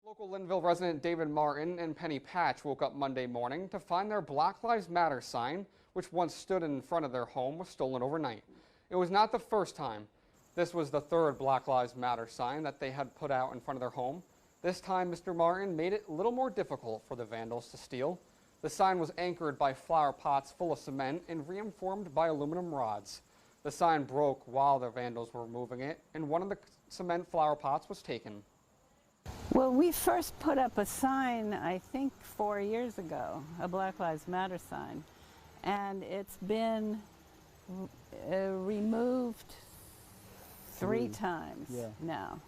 Local Linville resident David Martin and Penny Patch woke up Monday morning to find their Black Lives Matter sign, which once stood in front of their home, was stolen overnight. It was not the first time. This was the third Black Lives Matter sign that they had put out in front of their home. This time, Mr. Martin made it a little more difficult for the vandals to steal. The sign was anchored by flower pots full of cement and reinformed by aluminum rods. The sign broke while the vandals were moving it, and one of the cement flower pots was taken. Well, we first put up a sign, I think 4 years ago, a Black Lives Matter sign, and it's been removed three times now.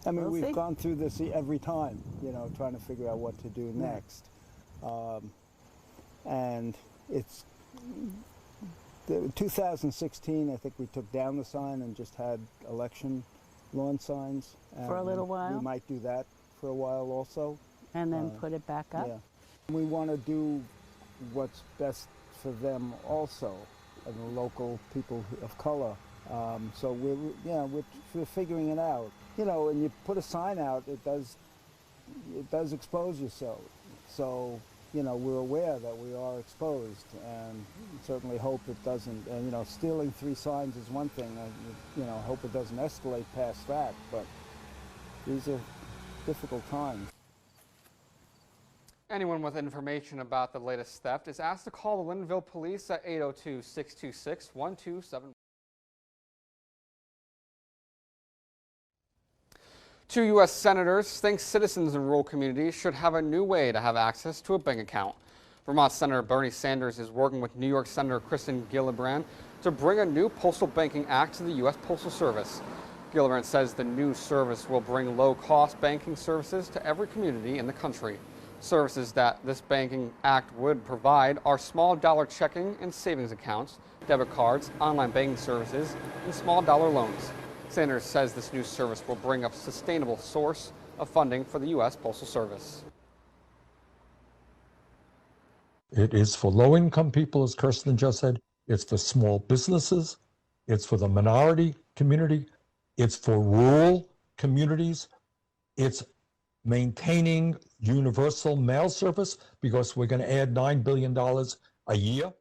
I mean, we've gone through this every time, you know, trying to figure out what to do next. And it's 2016, I think we took down the sign and just had election lawn signs. For a little while? We might do that for a while also. And then put it back up? Yeah. We want to do what's best for them also, and the local people of color. So we're figuring it out. You know, when you put a sign out, it does expose yourself. So, you know, we're aware that we are exposed, and certainly hope it doesn't. And you know, stealing 3 signs is one thing. You know, hope it doesn't escalate past that. But these are difficult times. Anyone with information about the latest theft is asked to call the Linville Police at 802-626-1271. 2 U.S. senators think citizens in rural communities should have a new way to have access to a bank account. Vermont Senator Bernie Sanders is working with New York Senator Kristen Gillibrand to bring a new Postal Banking Act to the U.S. Postal Service. Gillibrand says the new service will bring low-cost banking services to every community in the country. Services that this banking act would provide are small dollar checking and savings accounts, debit cards, online banking services, and small dollar loans. Sanders says this new service will bring a sustainable source of funding for the U.S. Postal Service. It is for low-income people, as Kirsten just said. It's for small businesses. It's for the minority community. It's for rural communities. It's maintaining universal mail service, because we're going to add $9 billion a year.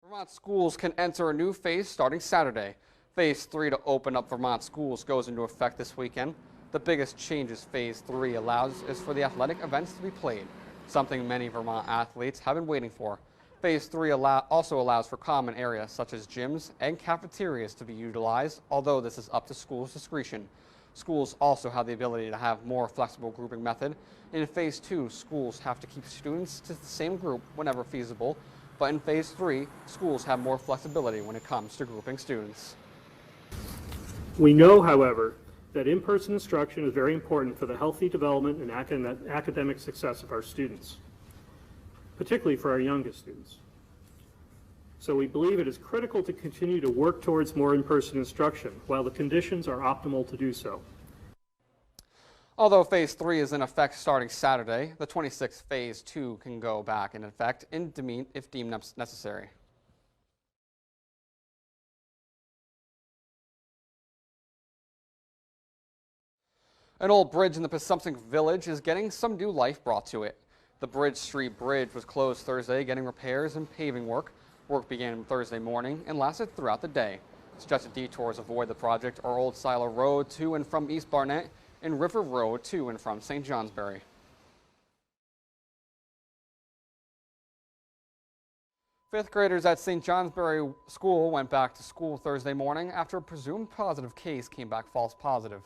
Vermont schools can enter a new phase starting Saturday. Phase 3 to open up Vermont schools goes into effect this weekend. The biggest changes Phase 3 allows is for the athletic events to be played, something many Vermont athletes have been waiting for. Phase 3 also allows for common areas such as gyms and cafeterias to be utilized, although this is up to schools' discretion. Schools also have the ability to have more flexible grouping method. In Phase 2, schools have to keep students to the same group whenever feasible, but in Phase 3, schools have more flexibility when it comes to grouping students. We know, however, that in-person instruction is very important for the healthy development and academic success of our students, particularly for our youngest students. So we believe it is critical to continue to work towards more in-person instruction while the conditions are optimal to do so. Although Phase 3 is in effect starting Saturday, the 26th Phase 2 can go back in effect if deemed necessary. An old bridge in the Passumpsic Village is getting some new life brought to it. The Bridge Street Bridge was closed Thursday, getting repairs and paving work. Work began Thursday morning and lasted throughout the day. Suggested detours avoid the project are Old Silo Road to and from East Barnett and River Road to and from St. Johnsbury. Fifth graders at St. Johnsbury School went back to school Thursday morning after a presumed positive case came back false positive.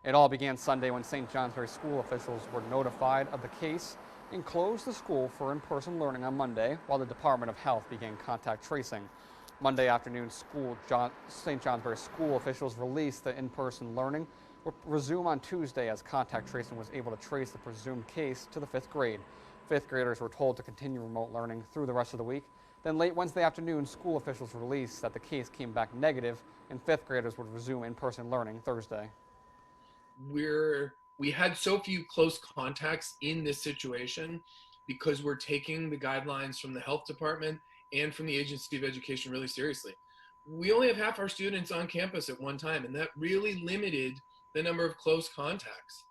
It all began Sunday when St. Johnsbury school officials were notified of the case and closed the school for in-person learning on Monday while the Department of Health began contact tracing. Monday afternoon, St. Johnsbury school officials released the in-person learning will resume on Tuesday as contact tracing was able to trace the presumed case to the 5th grade. 5th graders were told to continue remote learning through the rest of the week. Then late Wednesday afternoon, school officials released that the case came back negative and 5th graders would resume in-person learning Thursday. We had so few close contacts in this situation because we're taking the guidelines from the health department and from the Agency of Education really seriously. We only have half our students on campus at one time, and that really limited the number of close contacts.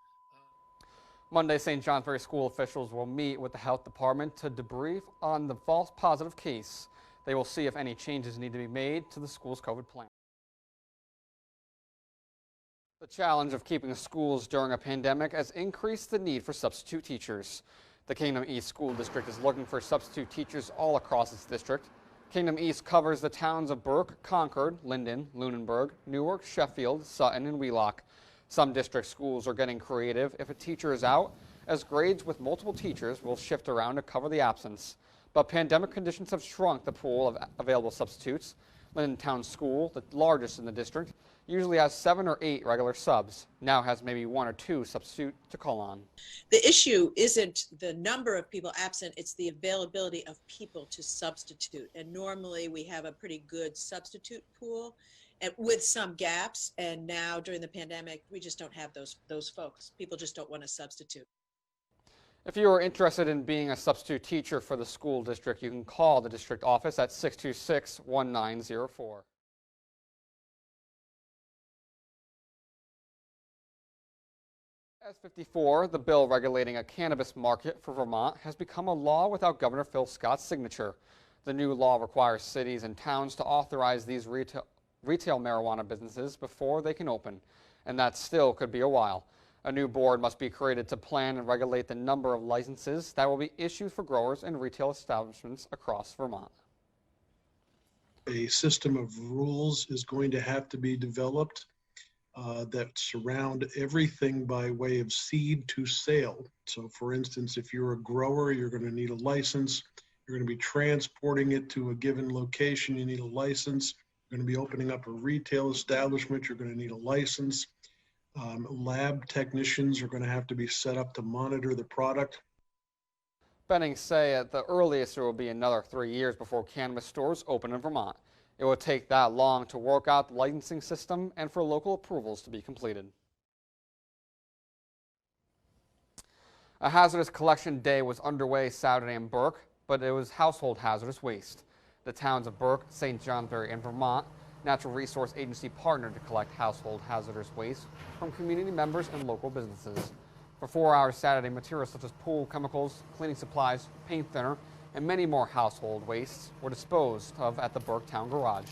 Monday, St. Johnsbury school officials will meet with the health department to debrief on the false positive case. They will see if any changes need to be made to the school's COVID plan. The challenge of keeping schools during a pandemic has increased the need for substitute teachers. The Kingdom East School District is looking for substitute teachers all across its district. Kingdom East covers the towns of Burke, Concord, Linden, Lunenburg, Newark, Sheffield, Sutton, and Wheelock. Some district schools are getting creative if a teacher is out, as grades with multiple teachers will shift around to cover the absence. But pandemic conditions have shrunk the pool of available substitutes. Linden Town School, the largest in the district, usually has 7 or 8 regular subs. Now has maybe 1 or 2 substitute to call on. The issue isn't the number of people absent, it's the availability of people to substitute. And normally we have a pretty good substitute pool and with some gaps. And now during the pandemic, we just don't have those folks. People just don't want to substitute. If you are interested in being a substitute teacher for the school district, you can call the district office at 626-1904. S54, the bill regulating a cannabis market for Vermont, has become a law without Governor Phil Scott's signature. The new law requires cities and towns to authorize these retail marijuana businesses before they can open, and that still could be a while. A new board must be created to plan and regulate the number of licenses that will be issued for growers and retail establishments across Vermont. A system of rules is going to have to be developed that surround everything by way of seed to sale. So for instance, if you're a grower, you're going to need a license. You're going to be transporting it to a given location, you need a license. You're going to be opening up a retail establishment, you're going to need a license. Lab technicians are going to have to be set up to monitor the product. Bennings say at the earliest it will be another 3 years before cannabis stores open in Vermont. It will take that long to work out the licensing system and for local approvals to be completed. A hazardous collection day was underway Saturday in Burke, but it was household hazardous waste. The towns of Burke, St. Johnsbury, and Vermont Natural Resource Agency partnered to collect household hazardous waste from community members and local businesses. For 4 hours Saturday, materials such as pool chemicals, cleaning supplies, paint thinner, and many more household wastes were disposed of at the Burke Town Garage.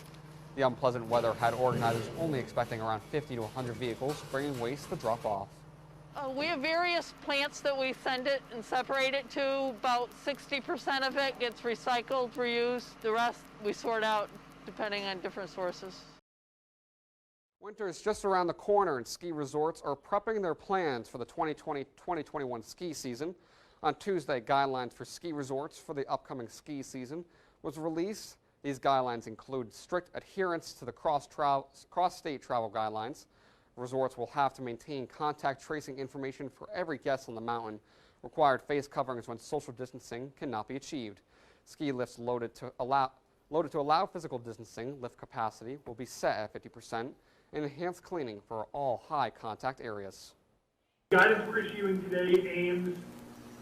The unpleasant weather had organizers only expecting around 50 to 100 vehicles bringing waste to drop off. We have various plants that we send it and separate it to. About 60% of it gets recycled, reused. The rest we sort out depending on different sources. Winter is just around the corner and ski resorts are prepping their plans for the 2020-2021 ski season. On Tuesday, guidelines for ski resorts for the upcoming ski season was released. These guidelines include strict adherence to the cross-state travel guidelines. Resorts will have to maintain contact tracing information for every guest on the mountain. Required face coverings when social distancing cannot be achieved. Ski lifts loaded to allow physical distancing lift capacity will be set at 50%, and enhanced cleaning for all high contact areas. The guidance we're issuing today aims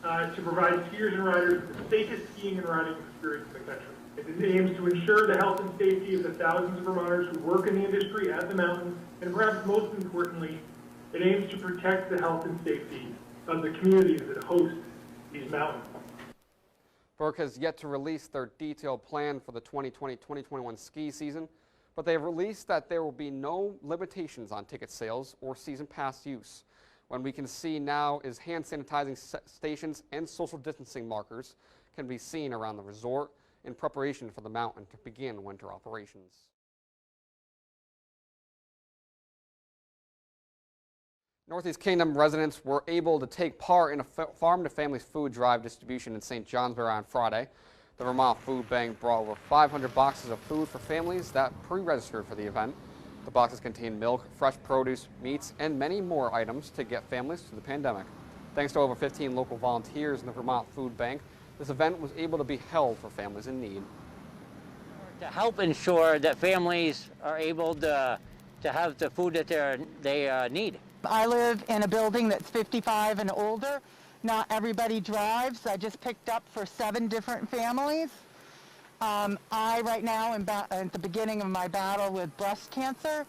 to provide skiers and riders the safest skiing and riding experience in the country. It aims to ensure the health and safety of the thousands of Vermonters who work in the industry at the mountain, and perhaps most importantly, it aims to protect the health and safety of the communities that host these mountains. Burke has yet to release their detailed plan for the 2020-2021 ski season, but they have released that there will be no limitations on ticket sales or season pass use. What we can see now is hand sanitizing stations and social distancing markers can be seen around the resort in preparation for the mountain to begin winter operations. Northeast Kingdom residents were able to take part in a farm-to-family food drive distribution in St. Johnsbury on Friday. The Vermont Food Bank brought over 500 boxes of food for families that pre-registered for the event. The boxes contain milk, fresh produce, meats, and many more items to get families through the pandemic. Thanks to over 15 local volunteers in the Vermont Food Bank, this event was able to be held for families in need. To help ensure that families are able to have the food that they need. I live in a building that's 55 and older. Not everybody drives. I just picked up for 7 different families. I right now am at the beginning of my battle with breast cancer.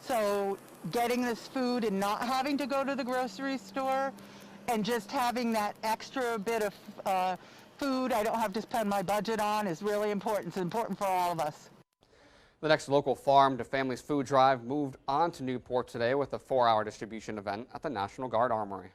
So getting this food and not having to go to the grocery store and just having that extra bit of food I don't have to spend my budget on is really important. It's important for all of us. The next local farm to families food drive moved on to Newport today with a 4-hour distribution event at the National Guard Armory.